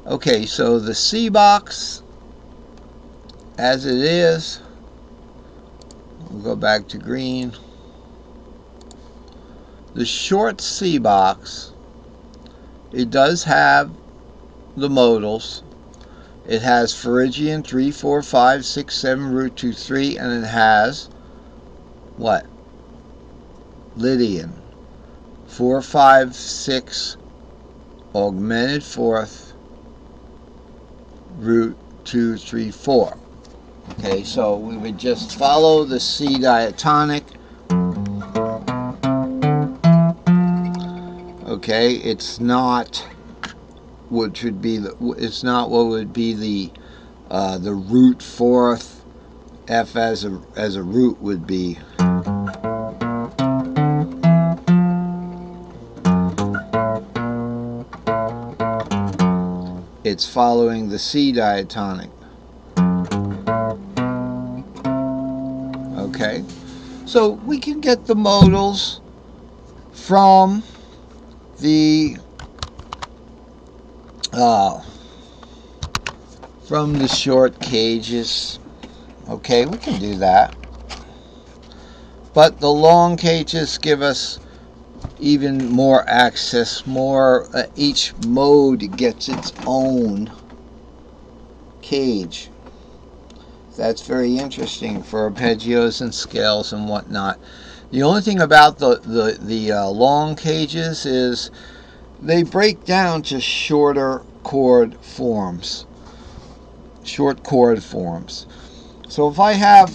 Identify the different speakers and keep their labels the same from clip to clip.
Speaker 1: Okay, so the C box as it is, we'll go back to green. The short C box, it does have the modals. It has Phrygian 3, 4, 5, 6, 7, root 2, 3, and it has what? Lydian 4, 5, 6, augmented fourth, root 2, 3, 4. Okay, so we would just follow the C diatonic. Okay, it's not what should be the. It's not what would be the root fourth. F as a root would be. It's following the C diatonic. Okay, so we can get the modals from the short cages. Okay, we can do that. But the long cages give us even more access, more, each mode gets its own cage. That's very interesting for arpeggios and scales and whatnot. The only thing about the long cages is they break down to shorter chord forms. Short chord forms. So if I have,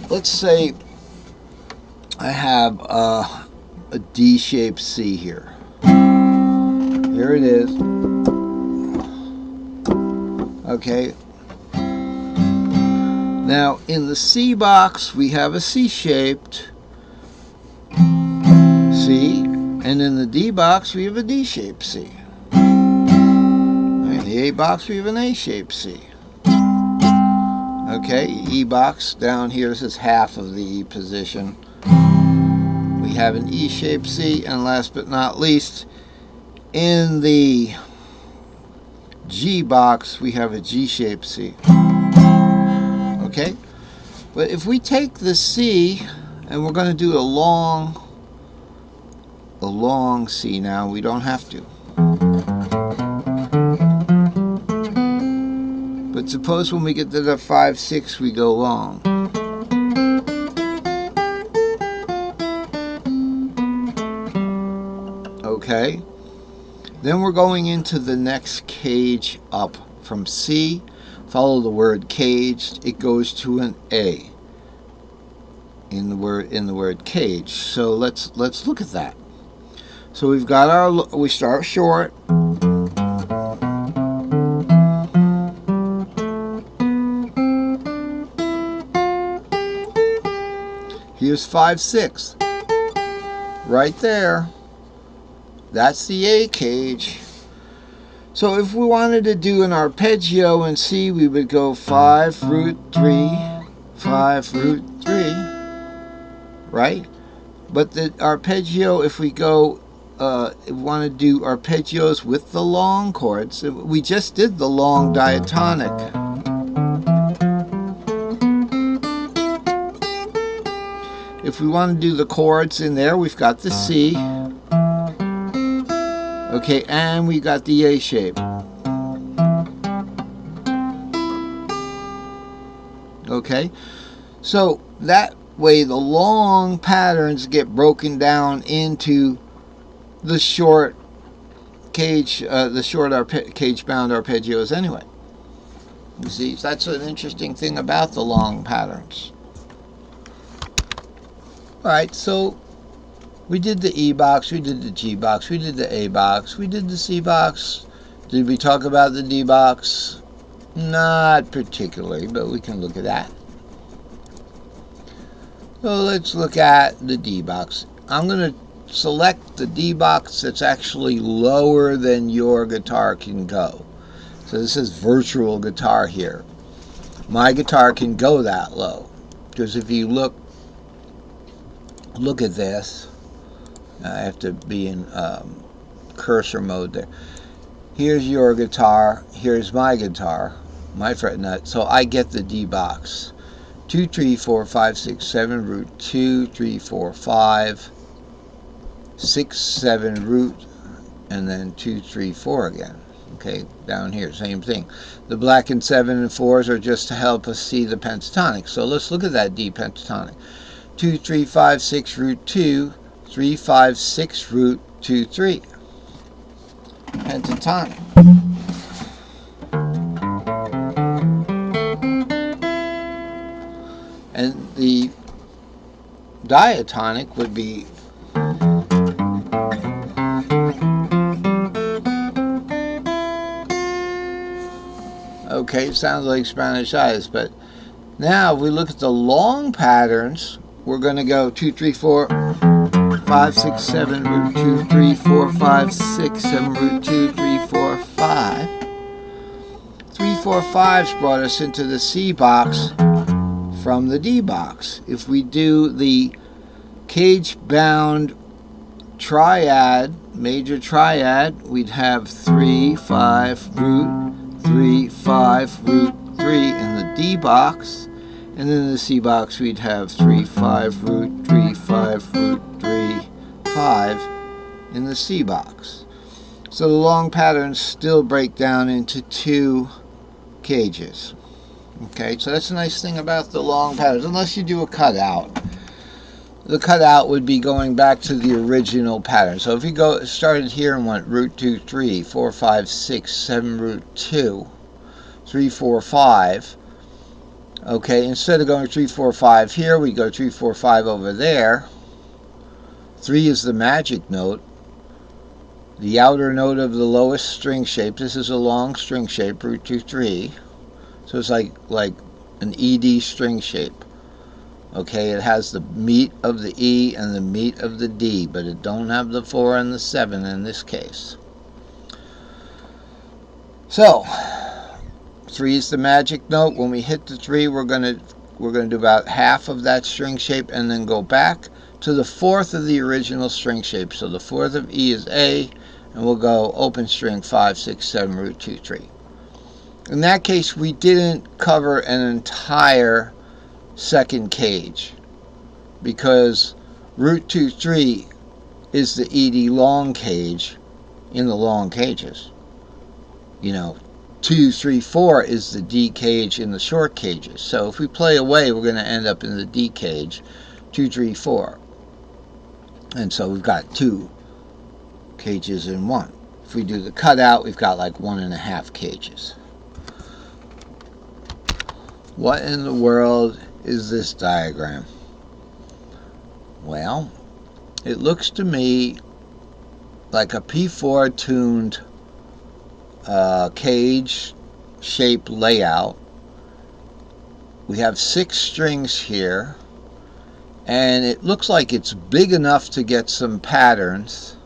Speaker 1: let's say I have a D-shaped C here. Here it is. Okay. Now in the C box we have a C-shaped C, and in the D box we have a D-shaped C. In the A box we have an A-shaped C. Okay, E box down here, this is half of the E position. We have an E-shaped C, and last but not least, in the G box we have a G-shaped C. Okay, but if we take the C and we're going to do a long C now, we don't have to. But suppose when we get to the 5, 6 we go long. Okay, then we're going into the next cage up from C. Follow the word caged, it goes to an A in the word cage. So let's look at that. So we've got we start short. Here's 5, 6. Right there. That's the A cage. So if we wanted to do an arpeggio in C, we would go 5, root 3, 5, root 3, right? But the arpeggio, if we go, want to do arpeggios with the long chords, we just did the long diatonic. If we want to do the chords in there, we've got the C. Okay, and we got the A shape. Okay, so that way the long patterns get broken down into the short cage, cage-bound arpeggios anyway. You see, that's an interesting thing about the long patterns. All right, so we did the E box, we did the G box, we did the A box, we did the C box. Did we talk about the D box? Not particularly, but we can look at that. So let's look at the D box. I'm going to select the D box that's actually lower than your guitar can go. So this is virtual guitar here. My guitar can go that low, because if you look at this, I have to be in cursor mode there. Here's your guitar, here's my guitar, my fret nut, so I get the D box. 2, 3, 4, 5, 6, 7, root 2, 3, 4, 5, 6, 7, root, and then 2, 3, 4 again. Okay, down here, same thing. The black and 7 and 4s are just to help us see the pentatonic. So let's look at that D pentatonic. 2, 3, 5, 6, root 2, 3, 5, 6, root 2, 3. Pentatonic. And the diatonic would be okay, sounds like Spanish eyes, but now if we look at the long patterns, we're going to go 2, 3, 4, 5, 6, 7, root 2, 3, 4, 5, 6, 7, root 2, 3, 4, 5. 3, 4, 5s brought us into the C box from the D box. If we do the cage bound triad, major triad, we'd have 3, 5, root, 3, 5, root 3 in the D box. And then in the C box we'd have 3, 5, root, 3, 5, root, 3, 5 in the C box. So the long patterns still break down into 2 cages. Okay, so that's a nice thing about the long patterns, unless you do a cutout. The cutout would be going back to the original pattern. So if you started here and went root 2, 3, 4, 5, 6, 7, root 2, 3, 4, 5. Okay, instead of going 3, 4, 5 here, we go 3, 4, 5 over there. 3 is the magic note, the outer note of the lowest string shape. This is a long string shape, root 2, 3. So it's like an ED string shape. Okay, it has the meat of the E and the meat of the D, but it don't have the 4 and the 7 in this case. So 3 is the magic note. When we hit the 3, we're gonna do about half of that string shape and then go back to the 4th of the original string shape. So the 4th of E is A, and we'll go open string 5, 6, 7, root 2, 3. In that case, we didn't cover an entire second cage because root 2, 3 is the ED long cage in the long cages. You know, 2, 3, 4 is the D cage in the short cages. So if we play away, we're going to end up in the D cage, 2, 3, 4. And so we've got 2 cages in 1. If we do the cutout, we've got like 1.5 cages. What in the world is this diagram? Well, it looks to me like a P4 tuned cage shape layout. We have 6 strings here, and it looks like it's big enough to get some patterns.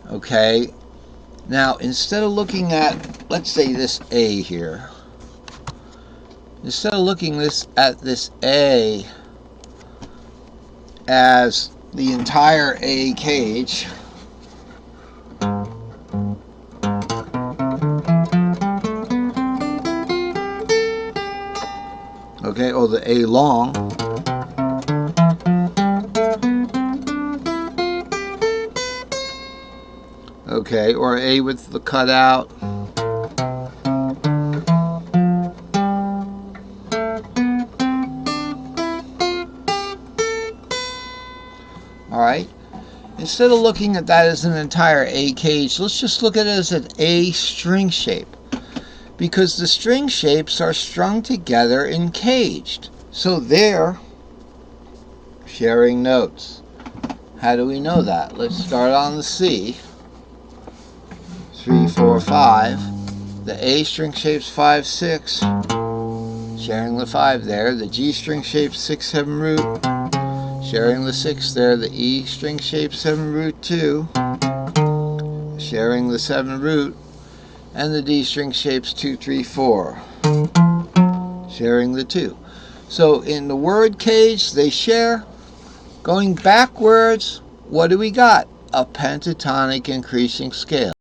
Speaker 1: Okay, now instead of looking at, let's say, this A here, instead of looking at this A as the entire A cage, okay, or the A long, okay, or A with the cutout, alright. Instead of looking at that as an entire A cage, let's just look at it as an A string shape, because the string shapes are strung together and caged, so they're sharing notes. How do we know that? Let's start on the C. 3, 4, 5. The A string shape's 5, 6, sharing the 5 there. The G string shape's 6, 7, root, sharing the 6 there. The E string shape 7, root 2, sharing the 7 root. And the D string shapes 2, 3, 4, sharing the 2. So in the word cage, they share. Going backwards, what do we got? A pentatonic increasing scale.